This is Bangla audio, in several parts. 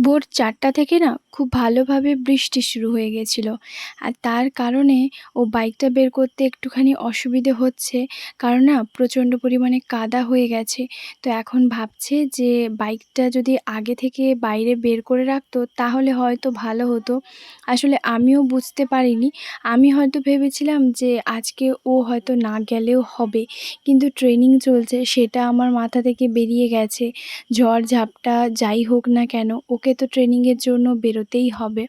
ভোর ৪টা থেকে না খুব ভালোভাবে বৃষ্টি শুরু হয়ে গেছিল। আর তার কারণে ও বাইকটা বের করতে একটুখানি অসুবিধে হচ্ছে। কারণ না প্রচণ্ড পরিমাণে কাদা হয়ে গেছে। তো এখন ভাবছে যে বাইকটা যদি আগে থেকে বাইরে বের করে রাখতো তাহলে হয়তো ভালো হতো। আসলে আমিও বুঝতে পারিনি। আমি হয়তো ভেবেছিলাম যে আজকে ও হয়তো না গেলেও হবে। কিন্তু ট্রেনিং চলছে সেটা আমার মাথা থেকে বেরিয়ে গেছে। ঝড়-ঝাপটা যাই হোক না কেন ওকে তো ট্রেনিংয়ের জন্য বেরোতেই হবে।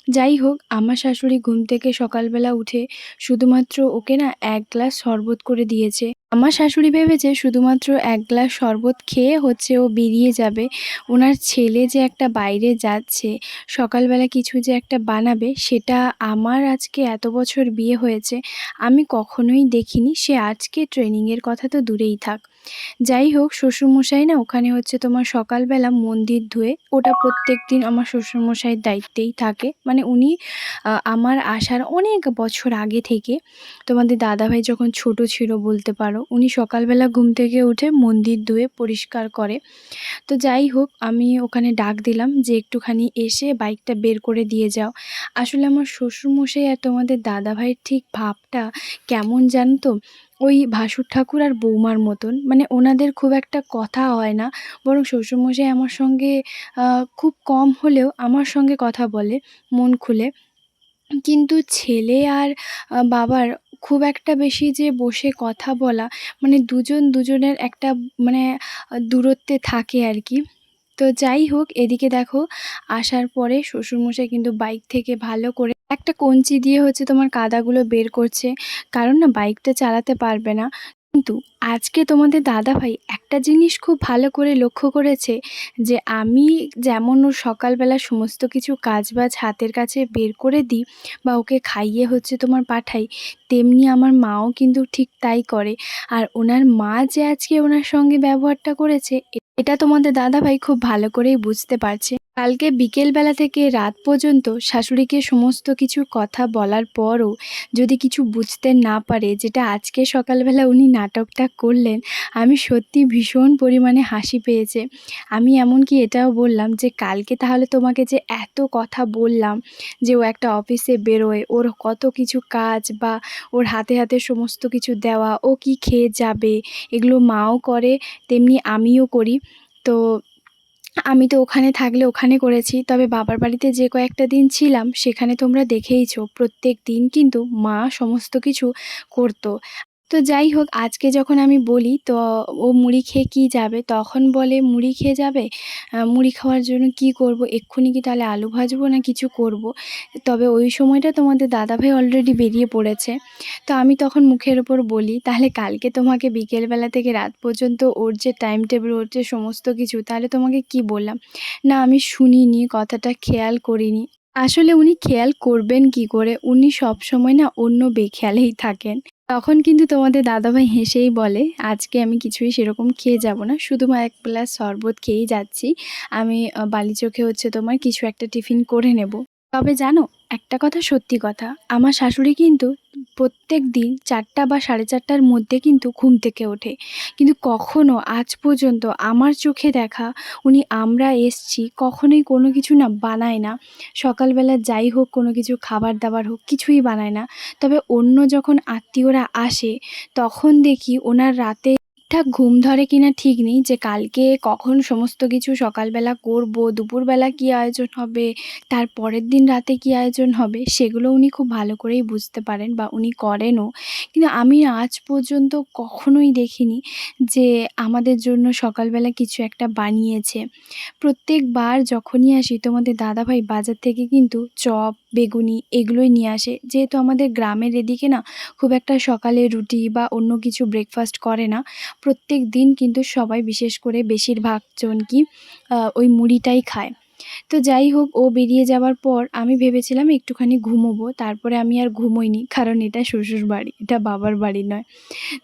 যাই হোক আমার শাশুড়ি ঘুম থেকে সকালবেলা উঠে শুধুমাত্র ওকে না ১ গ্লাস শরবত করে দিয়েছে। আমার শাশুড়ি ভেবেছে শুধুমাত্র ১ গ্লাস শরবত খেয়ে হচ্ছে ও বেরিয়ে যাবে। ওনার ছেলে যে একটা বাইরে যাচ্ছে, সকালবেলা কিছু যে একটা বানাবে সেটা আমার আজকে এত বছর বিয়ে হয়েছে আমি কখনোই দেখিনি। সে আজকে ট্রেনিংয়ের কথা তো দূরেই থাক। যাই হোক শ্বশুরমশাই না ওখানে হচ্ছে তোমার সকালবেলা মন্দির ধুয়ে, ওটা প্রত্যেকদিন আমার শ্বশুরমশাইয়ের দায়িত্বেই থাকে। মানে উনি আমার আসার অনেক বছর আগে থেকে, তোমাদের দাদাভাই যখন ছোট ছিল বলতে পারো, উনি সকালবেলা ঘুম থেকে উঠে মন্দির ধুয়ে পরিষ্কার করে। তো যাই হোক আমি ওখানে ডাক দিলাম যে একটুখানি এসে বাইকটা বের করে দিয়ে যাও। আসলে আমার শ্বশুরমশাই আর তোমাদের দাদাভাইয়ের ঠিক ভাবটা কেমন জানো তো? ওই ভাসুর ঠাকুর আর বৌমার মতন। মানে ওনাদের খুব একটা কথা হয় না। বরং শ্বশুরমশাই আমার সঙ্গে খুব কম হলেও আমার সঙ্গে কথা বলে মন খুলে। কিন্তু ছেলে আর বাবার খুব একটা বেশি যে বসে কথা বলা, মানে দুজন দুজনের একটা মানে দূরত্বে থাকে আরকি। তো যাই হোক এদিকে দেখো আসার পরে শ্বশুরমশাই কিন্তু বাইক থেকে ভালো করে একটা কঞ্চি দিয়ে হচ্ছে তোমার কাদাগুলো বের করছে। কারণ না বাইকটা চালাতে পারবে না। কিন্তু আজকে তোমাদের দাদাভাই একটা জিনিস খুব ভালো করে লক্ষ্য করেছে যে আমি যেমন ওর সকালবেলা সমস্ত কিছু কাজবাজ হাতের কাছে বের করে দিই বা ওকে খাইয়ে হচ্ছে তোমার পাঠাই, তেমনি আমার মাও কিন্তু ঠিক তাই করে। আর ওনার মা যে আজকে ওনার সঙ্গে ব্যবহারটা করেছে এটা তোমাদের দাদাভাই খুব ভালো করেই বুঝতে পারছে। কালকে বিকেলবেলা থেকে রাত পর্যন্ত শাশুড়িকে সমস্ত কিছু কথা বলার পরও যদি কিছু বুঝতে না পারে, যেটা আজকে সকালবেলা উনি নাটকটা করলেন, আমি সত্যি ভীষণ পরিমাণে হাসি পেয়েছে। আমি এমনকি এটাও বললাম যে কালকে তাহলে তোমাকে যে এত কথা বললাম যে ও একটা অফিসে বেরোয়, ওর কত কিছু কাজ বা ওর হাতে হাতে সমস্ত কিছু দেওয়া, ও কি খেয়ে যাবে, এগুলো মাও করে তেমনি আমিও করি। তো আমি তো ওখানে থাকলে ওখানে করেছি। তবে বাবার বাড়িতে যে কয়েকটা দিন ছিলাম সেখানে তোমরা দেখেইছো প্রত্যেকদিন কিন্তু মা সমস্ত কিছু করতো। তো যাই হোক আজকে যখন আমি বলি তো ও মুড়ি খেয়ে কি যাবে? তখন বলে মুড়ি খেয়ে যাবে? মুড়ি খাওয়ার জন্য কি করব? এক্ষুনি কি তাহলে আলু ভাজবো না কিছু করব? তবে ওই সময়টা তোমাদের দাদাভাই অলরেডি বেরিয়ে পড়েছে। তো আমি তখন মুখের ওপর বলি, "তাহলে কালকে তোমাকে বিকেলবেলা থেকে রাত পর্যন্ত ওর যে টাইম টেবিল, ওর যে সমস্ত কিছু, তাহলে তোমাকে কি বললাম?" "না আমি শুনিনি, কথাটা খেয়াল করিনি।" আসলে উনি খেয়াল করবেন কি করে? উনি সবসময় না অন্য বেখেয়ালেই থাকেন। তখন কিন্তু তোমাদের দাদাভাই হেসেই বলে, "আজকে আমি কিছুই সেরকম খেয়ে যাব না। শুধু ১ গ্লাস শরবত খেয়েই যাচ্ছি। আমি বালিচোখে হচ্ছে তোমার কিছু একটা টিফিন করে নেব।" তবে জানো, একটা কথা সত্যি কথা, আমার শাশুড়ি কিন্তু প্রত্যেকদিন ৪টা বা ৪:৩০ র মধ্যে কিন্তু ঘুম থেকে ওঠে। কিন্তু কখনো আজ পর্যন্ত আমার চোখে দেখা উনি আমরা এসছি কখনোই কোনো কিছু না বানায় না। সকালবেলা যাই হোক কোনো কিছু খাবার-দাবার হোক কিছুই বানায় না। তবে অন্য যখন আত্মীয়রা আসে তখন দেখি ওনার রাতে ঠিকঠাক ঘুম ধরে কিনা ঠিক নেই, যে কালকে কখন সমস্ত কিছু সকালবেলা করব, দুপুরবেলা কী আয়োজন হবে, তার পরের দিন রাতে কী আয়োজন হবে, সেগুলো উনি খুব ভালো করেই বুঝতে পারেন বা উনি করেনও। কিন্তু আমি আজ পর্যন্ত কখনোই দেখিনি যে আমাদের জন্য সকালবেলা কিছু একটা বানিয়েছে। প্রত্যেকবার যখনই আসি তোমাদের দাদাভাই বাজার থেকে কিন্তু চপ, বেগুনি এগুলোই নিয়ে আসে। যেহেতু আমাদের গ্রামের এদিকে না খুব একটা সকালে রুটি বা অন্য কিছু ব্রেকফাস্ট করে না। প্রত্যেকদিন কিন্তু সবাই বিশেষ করে বেশিরভাগ জন কি ওই মুড়িটাই খায়। তো যাই হোক ও বেরিয়ে যাওয়ার পর আমি ভেবেছিলাম একটুখানি ঘুমোবো। তারপরে আমি আর ঘুমোইনি। কারণ এটা শ্বশুরবাড়ি, এটা বাবার বাড়ি নয়।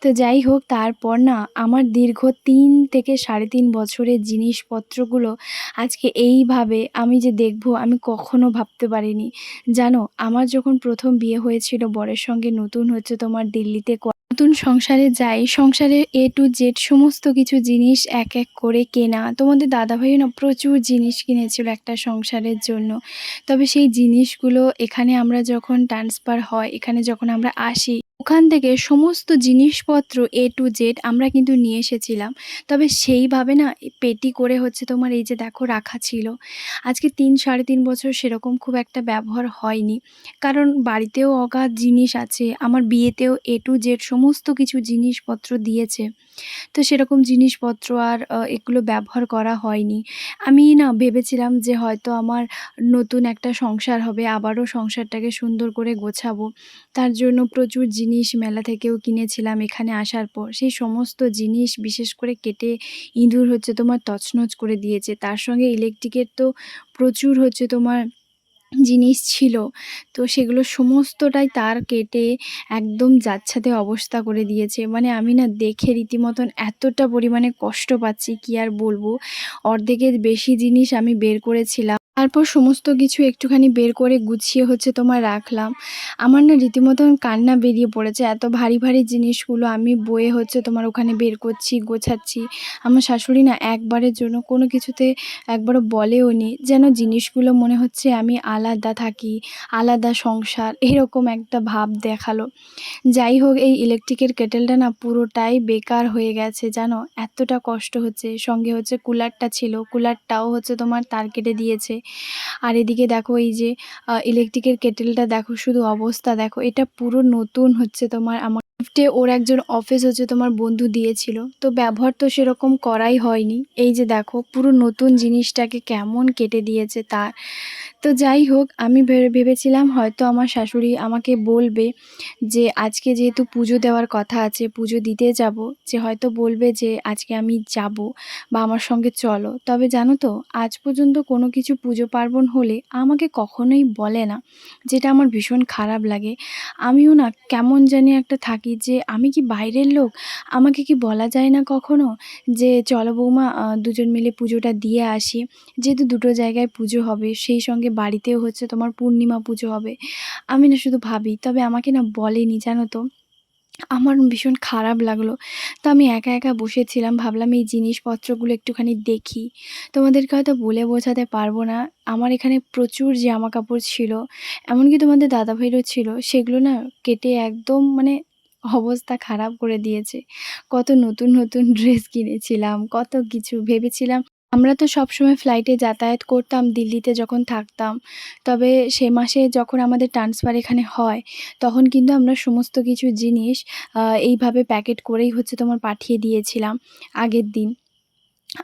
তো যাই হোক তারপর না আমার দীর্ঘ ৩ থেকে ৩.৫ বছরের জিনিসপত্রগুলো আজকে এইভাবে আমি যে দেখবো আমি কখনো ভাবতে পারিনি। জানো আমার যখন ১ম বিয়ে হয়েছিল বরের সঙ্গে, নতুন হচ্ছে তোমার দিল্লিতে নতুন সংসারে যাই, সংসারের A to Z সমস্ত কিছু জিনিস এক, এক করে কেনা। তোমাদের দাদাভাইও না প্রচুর জিনিস কিনেছিল একটা সংসারের জন্য। তবে সেই জিনিসগুলো এখানে আমরা যখন ট্রান্সফার হয়, এখানে যখন আমরা আসি, ওখান থেকে সমস্ত জিনিসপত্র A to Z আমরা কিন্তু নিয়ে এসেছিলাম। তবে সেইভাবে না পেটি করে তোমার এই যে দেখো রাখা ছিল। আজকে ৩-৩.৫ বছর সেরকম খুব একটা ব্যবহার হয়নি। কারণ বাড়িতেও অগাধ জিনিস আছে। আমার বিয়েতেও A to Z সমস্ত কিছু জিনিসপত্র দিয়েছে। তো সেরকম জিনিসপত্র আর এগুলো ব্যবহার করা হয়নি। আমি না ভেবেছিলাম যে হয়তো আমার নতুন একটা সংসার হবে, আবারও সংসারটাকে সুন্দর করে গোছাবো। তার জন্য প্রচুর জিনিস মেলা থেকেও কিনেছিলাম এখানে আসার পর। সেই সমস্ত জিনিস বিশেষ করে কেটে ইঁদুর তোমার তছনছ করে দিয়েছে। তার সঙ্গে ইলেকট্রিকের তো প্রচুর তোমার জিনিস ছিল। তো সেগুলো সমস্তটাই তার কেটে একদম যাচ্ছাতে অবস্থা করে দিয়েছে। মানে আমি না দেখে রীতিমতন এতটা পরিমাণে কষ্ট পাচ্ছি কি আর বলবো। অর্ধেকের বেশি জিনিস আমি বের করেছিলাম। তারপর সমস্ত কিছু একটুখানি বের করে গুছিয়ে তোমার রাখলাম। আমার না রীতিমতন কান্না বেরিয়ে পড়েছে। এত ভারী, ভারী জিনিসগুলো আমি বয়ে তোমার ওখানে বের করছি, গোছাচ্ছি। আমার শাশুড়ি না একবারের জন্য কোনো কিছুতে একবারও বলেওনি। যেন জিনিসগুলো মনে হচ্ছে আমি আলাদা থাকি, আলাদা সংসার, এরকম একটা ভাব দেখালো। যাই হোক, এই ইলেকট্রিকের কেটেলটা না পুরোটাই বেকার হয়ে গেছে জানো। এতটা কষ্ট হচ্ছে। সঙ্গে কুলারটা ছিল, কুলারটাও তোমার তার কেটে দিয়েছে। আর এদিকে দেখো এই যে ইলেকট্রিকের কেটেলটা দেখো, শুধু অবস্থা দেখো। এটা পুরো নতুন তোমার আমার গিফটে ওর একজন অফিস তোমার বন্ধু দিয়েছিল। তো ব্যবহার তো সেরকম করাই হয়নি। এই যে দেখো পুরো নতুন জিনিসটাকে কেমন কেটে দিয়েছে তার। তো যাই হোক, আমি ভেবেছিলাম হয়তো আমার শাশুড়ি আমাকে বলবে যে আজকে যেহেতু পুজো দেওয়ার কথা আছে, পুজো দিতে যাব, যে হয়তো বলবে যে আজকে আমি যাব বা আমার সঙ্গে চলো। তবে জানো তো, আজ পর্যন্ত কোনো কিছু পুজো পার্বণ হলে আমাকে কখনোই বলে না, যেটা আমার ভীষণ খারাপ লাগে। আমিও না কেমন জানি একটা থাকি যে আমি কি বাইরের লোক? আমাকে কি বলা যায় না কখনো যে চলো বৌমা দুজন মিলে পুজোটা দিয়ে আসি? যেহেতু দুটো জায়গায় পুজো হবে, সেই সঙ্গে বাড়িতেও তোমার পূর্ণিমা পুজো হবে। আমি না শুধু ভাবি, তবে আমাকে না বলেনি জানো তো। আমার ভীষণ খারাপ লাগলো। তো আমি একা, একা বসেছিলাম, ভাবলাম এই জিনিসপত্রগুলো একটুখানি দেখি। তোমাদেরকে হয়তো বলে বোঝাতে পারবো না। আমার এখানে প্রচুর জামাকাপড় ছিল, এমনকি তোমাদের দাদাভাইয়েরও ছিল। সেগুলো না কেটে একদম মানে অবস্থা খারাপ করে দিয়েছে। কত নতুন, নতুন ড্রেস কিনেছিলাম, কত কিছু ভেবেছিলাম। আমরা তো সবসময় ফ্লাইটে যাতায়াত করতাম দিল্লিতে যখন থাকতাম। তবে সে মাসে যখন আমাদের ট্রান্সফার এখানে হয়, তখন কিন্তু আমরা সমস্ত কিছু জিনিস এইভাবে প্যাকেট করেই তোমার পাঠিয়ে দিয়েছিলাম আগের দিন।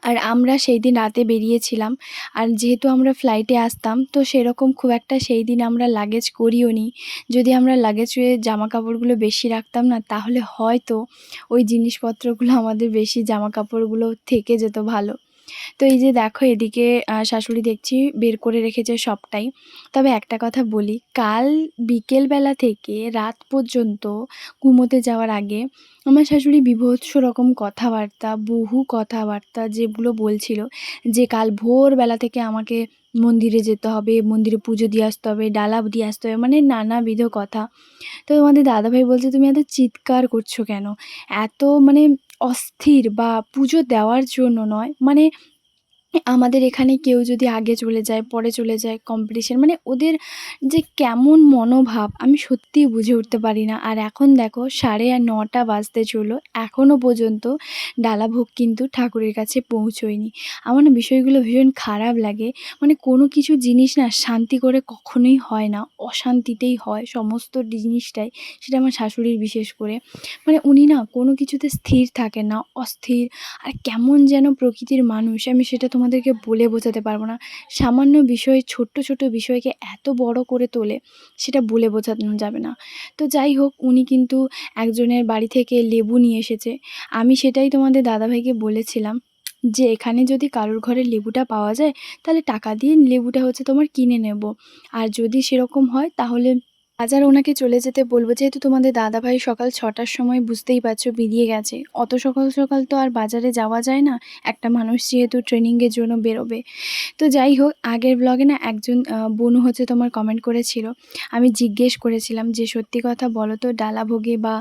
আর আমরা সেই দিন রাতে বেরিয়েছিলাম। আর যেহেতু আমরা ফ্লাইটে আসতাম, তো সেরকম খুব একটা সেই দিন আমরা লাগেজ করিও নি। যদি আমরা লাগেজে জামাকাপড়গুলো বেশি রাখতাম না, তাহলে হয়তো ওই জিনিসপত্রগুলো আমাদের বেশি জামাকাপড়গুলো থেকে যেত ভালো। তো এই যে দেখো এদিকে শাশুড়ি দেখছি বের করে রেখেছে সবটাই। তবে একটা কথা বলি, কাল বিকেলবেলা থেকে রাত পর্যন্ত ঘুমোতে যাওয়ার আগে আমার শাশুড়ি বীভৎস রকম কথাবার্তা, বহু কথাবার্তা যেগুলো বলছিল যে কাল ভোরবেলা থেকে আমাকে মন্দিরে যেতে হবে, মন্দিরে পুজো দিয়ে আসতে হবে, ডালা দিয়ে আসতে হবে, মানে নানাবিধ কথা। তো তোমাদের দাদাভাই বলছে, "তুমি এত চিৎকার করছো কেন? এত মানে অস্থির বা পুজো দেওয়ার জন্য নয়, মানে আমাদের এখানে কেউ যদি আগে চলে যায়, পরে চলে যায়, কম্পিটিশন, মানে ওদের যে কেমন মনোভাব আমি সত্যিই বুঝে উঠতে পারি না।" আর এখন দেখো 9:30 বাজতে চললো, এখনও পর্যন্ত ডালাভোগ কিন্তু ঠাকুরের কাছে পৌঁছোয়নি। আমার না বিষয়গুলো ভীষণ খারাপ লাগে। মানে কোনো কিছু জিনিস না শান্তি করে কখনোই হয় না, অশান্তিতেই হয় সমস্ত জিনিসটাই। সেটা আমার শাশুড়ির বিশেষ করে। মানে উনি না কোনো কিছুতে স্থির থাকেন না, অস্থির। আর কেমন যেন প্রকৃতির মানুষ, আমি সেটা তোমাদেরকে বলে বোঝাতে পারবো না। সামান্য বিষয়, ছোট্ট, ছোট বিষয়কে এত বড় করে তোলে, সেটা বলে বোঝানো যাবে না। তো যাই হোক, উনি কিন্তু একজনের বাড়ি থেকে লেবু নিয়ে এসেছে। আমি সেটাই তোমাদের দাদাভাইকে বলেছিলাম যে এখানে যদি কারোর ঘরে লেবুটা পাওয়া যায়, তাহলে টাকা দিয়ে লেবুটা তোমার কিনে নেব। আর যদি সেরকম হয় তাহলে বাজার ওনাকে চলে যেতে বলব, যেহেতু তোমাদের দাদাভাই সকাল ৬টার সময় বুঝতেই পারছো বেরিয়ে গেছে। অত সকাল সকাল তো আর বাজারে যাওয়া যায় না, একটা মানুষ যেহেতু ট্রেনিংয়ের জন্য বেরোবে। তো যাই হোক, আগের ব্লগে না একজন বোনু হচ্ছে তোমার কমেন্ট করেছিল। আমি জিজ্ঞেস করেছিলাম যে, সত্যি কথা বলো তো, ডালা ভোগে বা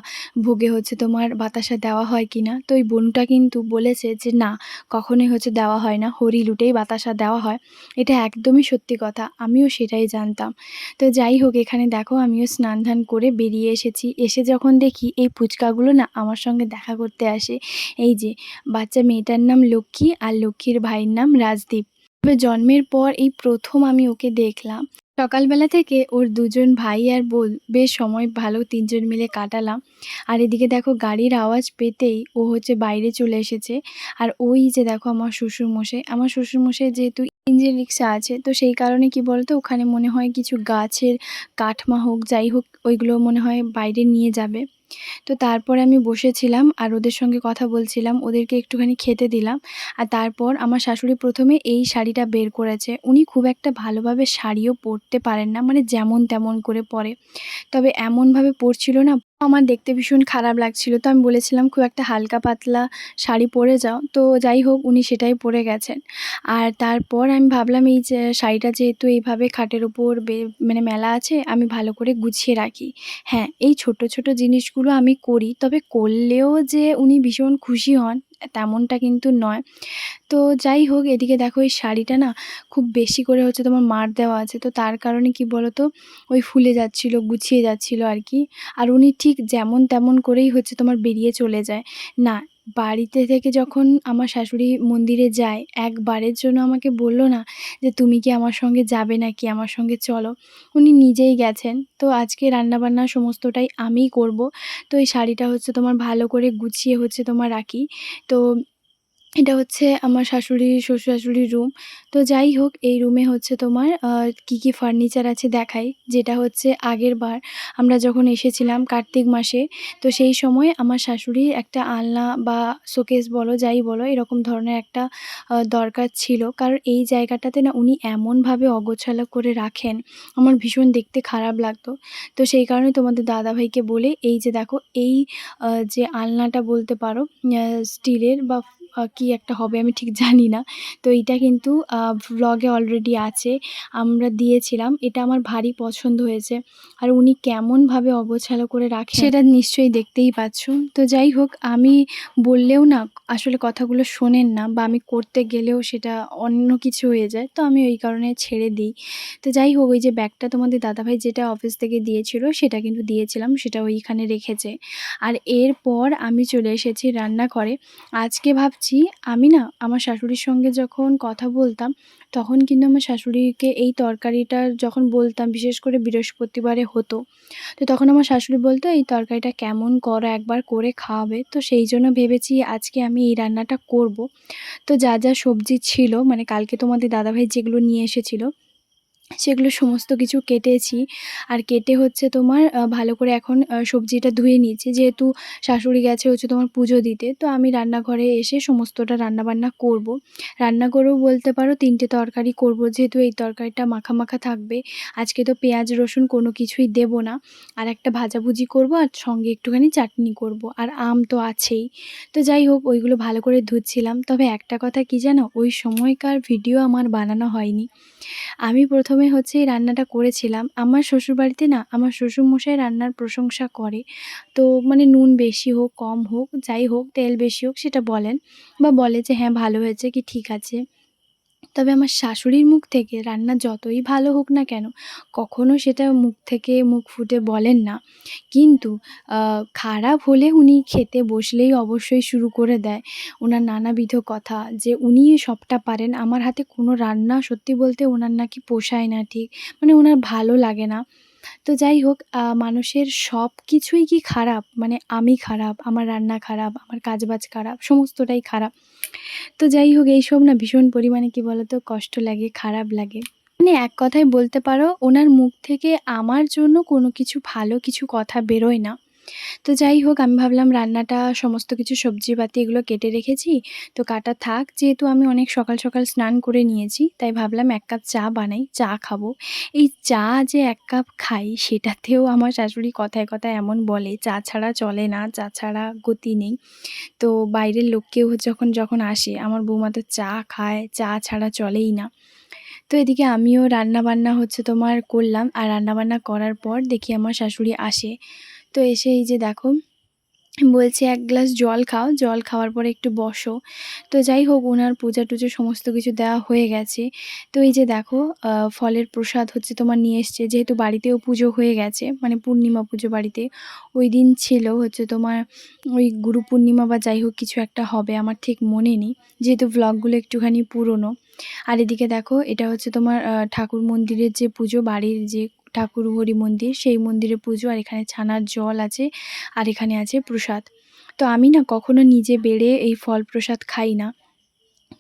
ভোগে হচ্ছে তোমার বাতাসা দেওয়া হয় কি না? তো ওই বোনটা কিন্তু বলেছে যে না, কখনোই হচ্ছে দেওয়া হয় না, হরি লুটেই বাতাসা দেওয়া হয়। এটা একদমই সত্যি কথা, আমিও সেটাই জানতাম। তো যাই হোক, এখানে দেখো আমিও স্নান ধান করে বেরিয়ে এসেছি। এসে যখন দেখি এই ফুচকাগুলো না আমার সঙ্গে দেখা করতে আসে। এই যে বাচ্চা মেয়েটার নাম লক্ষ্মী আর লক্ষ্মীর ভাইয়ের নাম রাজদীপ। তবে জন্মের পর এই প্রথম আমি ওকে দেখলাম। সকালবেলা থেকে ওর দুজন ভাই আর বোন বেশ সময় ভালো তিনজন মিলে কাটালাম। আর এদিকে দেখো গাড়ির আওয়াজ পেতেই ও হচ্ছে বাইরে চলে এসেছে। আর ওই যে দেখো আমার শ্বশুরমশাই যেহেতু ইঞ্জিন রিক্সা আছে, তো সেই কারণে কি বলতো, ওখানে মনে হয় কিছু গাছের কাঠমা হোক যাই হোক ওইগুলো মনে হয় বাইরে নিয়ে যাবে। তো তারপরে আমি বসেছিলাম আর ওদের সঙ্গে কথা বলছিলাম, ওদেরকে একটুখানি খেতে দিলাম। আর তারপর আমার শাশুড়ি প্রথমে এই শাড়িটা বের করেছে। উনি খুব একটা ভালোভাবে শাড়িও পরতে পারেন না, মানে যেমন তেমন করে পরে। তবে এমনভাবে পরছিল না, আমার দেখতে ভীষণ খারাপ লাগছিল। তো আমি বলেছিলাম খুব একটা হালকা পাতলা শাড়ি পরে যাও। তো যাই হোক, উনি সেটাই পরে গেছেন। আর তারপর আমি ভাবলাম এই যে শাড়িটা যেহেতু এইভাবে খাটের উপর মানে মেলা আছে, আমি ভালো করে গুছিয়ে রাখি। হ্যাঁ, এই ছোট ছোট জিনিসগুলো আমি করি, তবে করলেও যে উনি ভীষণ খুশি হন তেমনটা কিন্তু নয়। তো যাই হোক, এদিকে দেখো এই শাড়িটা না খুব বেশি করে হচ্ছে তোমার মার দেওয়া আছে, তো তার কারণে কি বলো তো, ওই ফুলে যাচ্ছিল, গুছিয়ে যাচ্ছিল আর কি। আর উনি ঠিক যেমন তেমন করেই হচ্ছে তোমার বেরিয়ে চলে যায়। না, বাড়িতে থেকে যখন আমার শাশুড়ি মন্দিরে যায়, একবারের জন্য আমাকে বলল না যে তুমি কি আমার সঙ্গে যাবে নাকি, আমার সঙ্গে চলো। উনি নিজেই গেছেন। তো আজকে রান্নাবান্না সমস্তটাই আমিই করব। তো এই শাড়িটা হচ্ছে তোমার ভালো করে গুছিয়ে হচ্ছে তোমার রাখি। তো এটা হচ্ছে আমার শাশুড়ি, শ্বশুর-শাশুড়ির রুম। তো যাই হোক, এই রুমে হচ্ছে তোমার কী ফার্নিচার আছে দেখাই। যেটা হচ্ছে আগেরবার আমরা যখন এসেছিলাম কার্তিক মাসে, তো সেই সময় আমার শাশুড়ির একটা আলনা বা শোকেস বলো, যাই বলো, এরকম ধরনের একটা দরকার ছিল। কারণ এই জায়গাটাতে না উনি এমনভাবে অগোছালো করে রাখেন, আমার ভীষণ দেখতে খারাপ লাগতো। তো সেই কারণে তোমাদের দাদাভাইকে বলে এই যে দেখো এই যে আলনাটা বলতে পারো, স্টিলের বা কি একটা হবে আমি ঠিক জানি না। তো এইটা কিন্তু ভ্লগে অলরেডি আছে, আমরা দিয়েছিলাম। এটা আমার ভারী পছন্দ হয়েছে। আর উনি কেমনভাবে অগোছালো করে রাখেন সেটা নিশ্চয়ই দেখতেই পাচ্ছ। তো যাই হোক, আমি বললেও না আসলে কথাগুলো শোনেন না, বা আমি করতে গেলেও সেটা অন্য কিছু হয়ে যায়। তো আমি ওই কারণে ছেড়ে দিই। তো যাই হোক, ওই যে ব্যাগটা তোমাদের দাদাভাই যেটা অফিস থেকে দিয়েছিল সেটা কিন্তু দিয়েছিলাম, সেটা ওইখানে রেখেছে। আর এরপর আমি চলে এসেছি রান্নাঘরে। আজকে ভাবছি, আমি না আমার শাশুড়ির সঙ্গে যখন কথা বলতাম, তখন কিন্তু আমার শাশুড়িকে এই তরকারিটার যখন বলতাম, বিশেষ করে বৃহস্পতিবারে হতো, তো তখন আমার শাশুড়ি বলতো এই তরকারিটা কেমন করো, একবার করে খাওয়াবে। তো সেই জন্য ভেবেছি আজকে আমি এই রান্নাটা করব। তো যা যা সবজি ছিল, মানে কালকে তোমাদের দাদাভাই যেগুলো নিয়ে এসেছিল সেগুলো সমস্ত কিছু কেটেছি। আর কেটে হচ্ছে তোমার ভালো করে এখন সবজিটা ধুয়ে নিয়েছি। যেহেতু শাশুড়ি গেছে হচ্ছে তোমার পুজো দিতে, তো আমি রান্নাঘরে এসে সমস্তটা রান্নাবান্না করব। রান্না করব বলতে পারো ৩ টে তরকারি করব, যেহেতু এই তরকারিটা মাখা মাখা থাকবে। আজকে তো পেঁয়াজ রসুন কোনো কিছুই দেব না। আর একটা ভাজাভুজি করব আর সঙ্গে একটুখানি চাটনি করব। আর আম তো আছেই। তো যাই হোক, ওইগুলো ভালো করে ধুচ্ছিলাম। তবে একটা কথা কি জানো, ওই সময়কার ভিডিও আমার বানানো হয়নি। আমি ১ম এ হচ্ছে এই রান্নাটা করেছিলাম। আমার শ্বশুরবাড়িতে না আমার শ্বশুরমশাই রান্নার প্রশংসা করে। তো মানে নুন বেশি হোক, কম হোক, যাই হোক, তেল বেশি হোক সেটা বলেন, বা বলে যে হ্যাঁ ভালো হয়েছে কি ঠিক আছে। তবে আমার শাশুড়ির মুখ থেকে রান্না যতই ভালো হোক না কেন, কখনো সেটা মুখ থেকে মুখ ফুটে বলেন না। কিন্তু আ খারাপ হলে উনি খেতে বসলেই অবশ্যই শুরু করে দেয় উনার নানাবিধ কথা, যে উনিই সবটা পারেন। আমার হাতে কোনো রান্না সত্যি বলতে উনার নাকি পোষায় না ঠিক। মানে উনার ভালো লাগে না। তো যাই হোক, মানুষের সবকিছুই কি খারাপ? মানে আমি খারাপ, আমার রান্না খারাপ, আমার কাজবাজ খারাপ, সমস্তটাই খারাপ। তো যাই হোক, এইসব না ভীষণ পরিমাণে কি বলতো কষ্ট লাগে, খারাপ লাগে। মানে এক কথায় বলতে পারো ওনার মুখ থেকে আমার জন্য কোনো কিছু ভালো কিছু কথা বেরোয় না। তো যাই হোক আমি ভাবলাম রান্নাটা সমস্ত কিছু সবজিপাতি এগুলো কেটে রেখেছি, তো কাটা থাক। যেহেতু আমি অনেক সকাল, সকাল স্নান করে নিয়েছি, তাই ভাবলাম ১ কাপ চা বানাই, চা খাবো। এই চা যে ১ কাপ খাই সেটাতেও আমার শাশুড়ি কথায়, কথায় এমন বলে, "চা ছাড়া চলে না, চা ছাড়া গতি নেই।" তো বাইরের লোক কেউ যখন আসে, আমার বৌমা তো চা খায়, চা ছাড়া চলেই না। তো এদিকে আমিও রান্নাবান্না তোমার করলাম, আর রান্নাবান্না করার পর দেখি আমার শাশুড়ি আসে। তো এসে এই যে দেখো বলছে, "এক গ্লাস জল খাও, জল খাওয়ার পরে একটু বসো।" তো যাই হোক উনার পূজা-টুজো সমস্ত কিছু দেওয়া হয়ে গেছে। তো এই যে দেখো ফলের প্রসাদ তোমার নিয়ে এসছে। যেহেতু বাড়িতেও পুজো হয়ে গেছে, মানে পূর্ণিমা পুজো বাড়িতে। ওইদিন ছিল তোমার ওই গুরু পূর্ণিমা বা যাই হোক কিছু একটা হবে, আমার ঠিক মনে নেই। যেহেতু ভ্লগগুলো একটুখানি পুরনো। আর এদিকে দেখো এটা তোমার ঠাকুর মন্দিরের যে পুজো, বাড়ির যে ঠাকুরঘড়ি মন্দির, সেই মন্দিরে পুজো। আর এখানে ছানার জল আছে, আর এখানে আছে প্রসাদ। তো আমি না কখনো নিজে বেড়ে এই ফল প্রসাদ খাই না।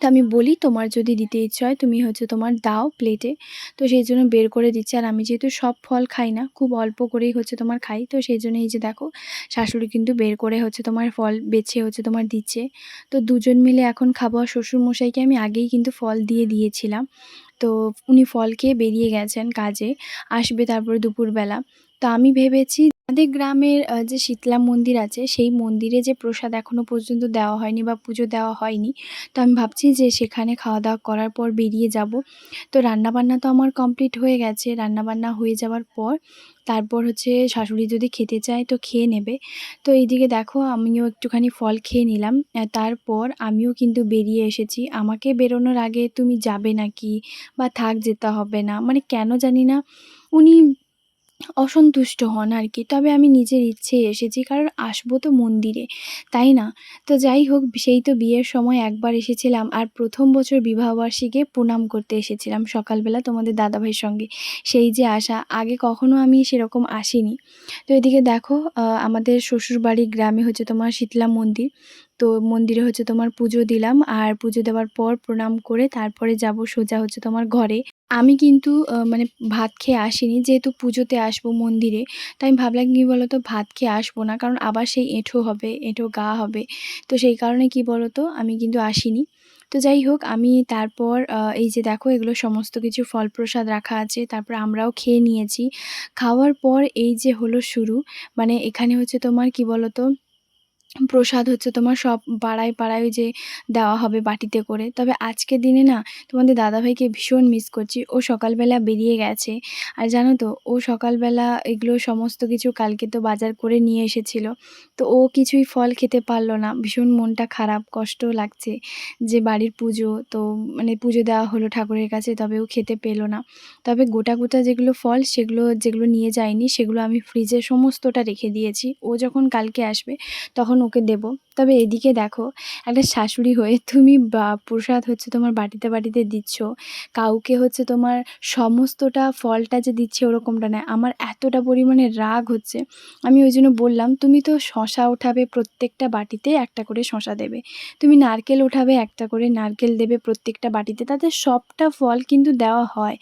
তো আমি বলি, "তোমার যদি দিতে ইচ্ছে হয় তুমি তোমার দাও প্লেটে।" তো সেইজন্য বের করে দিচ্ছে। আর আমি যেহেতু সব ফল খাই না, খুব অল্প করেই তোমার খাই। তো সেইজন্য এই যে দেখো শাশুড়ি কিন্তু বের করে তোমার ফল বেছে তোমার দিচ্ছে। তো দুজন মিলে এখন খাবো। আর শ্বশুরমশাইকে আমি আগেই কিন্তু ফল দিয়ে দিয়েছিলাম। তো উনি ফল খেয়ে বেরিয়ে গেছেন কাজে, আসবে তারপরে দুপুরবেলা। তো আমি ভেবেছি আমাদের গ্রামের যে শীতলা মন্দির আছে, সেই মন্দিরে যে প্রসাদ এখনো পর্যন্ত দেওয়া হয়নি বা পুজো দেওয়া হয়নি। তো আমি ভাবছি যে সেখানে খাওয়া-দাওয়া করার পর বেরিয়ে যাব। তো রান্নাবান্না তো আমার কমপ্লিট হয়ে গেছে। রান্নাবান্না হয়ে যাওয়ার পর তারপর শাশুড়ি যদি খেতে চায় তো খেয়ে নেবে। তো এইদিকে দেখো আমিও একটুখানি ফল খেয়ে নিলাম। তারপর আমিও কিন্তু বেরিয়ে এসেছি। আমাকে বেরোনোর আগে, "তুমি যাবে নাকি? বা থাক, যেতে হবে না।" মানে কেন জানি না উনি অসন্তুষ্ট হন আরকি। তবে আমি নিজের ইচ্ছেই এসেছি, কারণ আসবো তো মন্দিরে, তাই না? তো যাই হোক সেই তো বিয়ের সময় একবার এসেছিলাম, আর ১ম বছর বিবাহবার্ষিকীতে প্রণাম করতে এসেছিলাম সকালবেলা তোমাদের দাদাভাইয়ের সঙ্গে। সেই যে আসা, আগে কখনো আমি সেরকম আসিনি। তো এদিকে দেখো আমাদের শ্বশুরবাড়ির গ্রামে তোমার শীতলা মন্দির। তো মন্দিরে তোমার পুজো দিলাম, আর পুজো দেওয়ার পর প্রণাম করে তারপরে যাব সোজা তোমার ঘরে। আমি কিন্তু মানে ভাত খেয়ে আসিনি, যেহেতু পুজোতে আসবো মন্দিরে। তো আমি ভাবলাম কি বলতো, ভাত খেয়ে আসবো না, কারণ আবার সেই এঁঠো হবে, এঁঠো গা হবে। তো সেই কারণে কি বলতো আমি কিন্তু আসিনি। তো যাই হোক আমি তারপর এই যে দেখো এগুলো সমস্ত কিছু ফল প্রসাদ রাখা আছে, তারপর আমরাও খেয়ে নিয়েছি। খাওয়ার পর এই যে হলো শুরু, মানে এখানে তোমার কি বলতো প্রসাদ তোমার সব পাড়ায়, পাড়ায় ওই যে দেওয়া হবে বাটিতে করে। তবে আজকের দিনে না তোমাদের দাদাভাইকে ভীষণ মিস করছি। ও সকালবেলা বেরিয়ে গেছে। আর জানো তো ও সকালবেলা এগুলো সমস্ত কিছু কালকে তো বাজার করে নিয়ে এসেছিল। তো ও কিছুই ফল খেতে পারল না। ভীষণ মনটা খারাপ, কষ্টও লাগছে যে বাড়ির পুজো তো, মানে পুজো দেওয়া হলো ঠাকুরের কাছে, তবে ও খেতে পেল না। তবে গোটা, গোটা যেগুলো ফল সেগুলো যেগুলো নিয়ে যায়নি সেগুলো আমি ফ্রিজে সমস্তটা রেখে দিয়েছি। ও যখন কালকে আসবে তখন ওকে দেবো। তবে এদিকে দেখো একটা শাশুড়ি হয়ে তুমি প্রসাদ তোমার বাটিতে, বাটিতে দিচ্ছ। কাউকে তোমার সমস্তটা ফলটা যে দিচ্ছে ওরকমটা নয়। আমার এতটা পরিমাণে রাগ হচ্ছে, আমি ওই জন্য বললাম, "তুমি তো শসা ওঠাবে প্রত্যেকটা বাটিতে একটা করে শসা দেবে। তুমি নারকেল ওঠাবে একটা করে নারকেল দেবে প্রত্যেকটা বাটিতে। তাতে সবটা ফল কিন্তু দেওয়া হয়।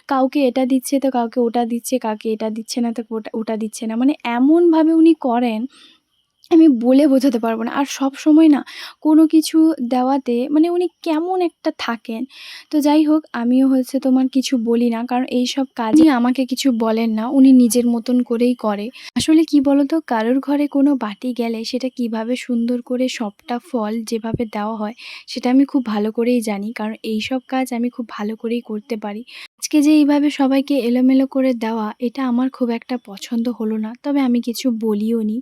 কাউকে এটা দিচ্ছে তো কাউকে ওটা দিচ্ছে, কাউকে এটা দিচ্ছে না তো ওটা দিচ্ছে না।" মানে এমনভাবে উনি করেন, আমি বলে বোঝাতে পারব না। আর সবসময় না কোনো কিছু দেওয়াতে মানে উনি কেমন একটা থাকেন। তো যাই হোক আমিও তোমার কিছু বলি না। কারণ এইসব কাজে আমাকে কিছু বলেন না। উনি নিজের মতন করেই করে। আসলে কি বলতো, কারোর ঘরে কোনো বাটি গেলে সেটা কিভাবে সুন্দর করে সবটা ফল যেভাবে দেওয়া হয় সেটা আমি খুব ভালো করেই জানি। কারণ এইসব কাজ আমি খুব ভালো করেই করতে পারি। আজকে যে এইভাবে সবাইকে এলোমেলো করে দেওয়া, এটা আমার খুব একটা পছন্দ হলো না। তবে আমি কিছু বলিও নি।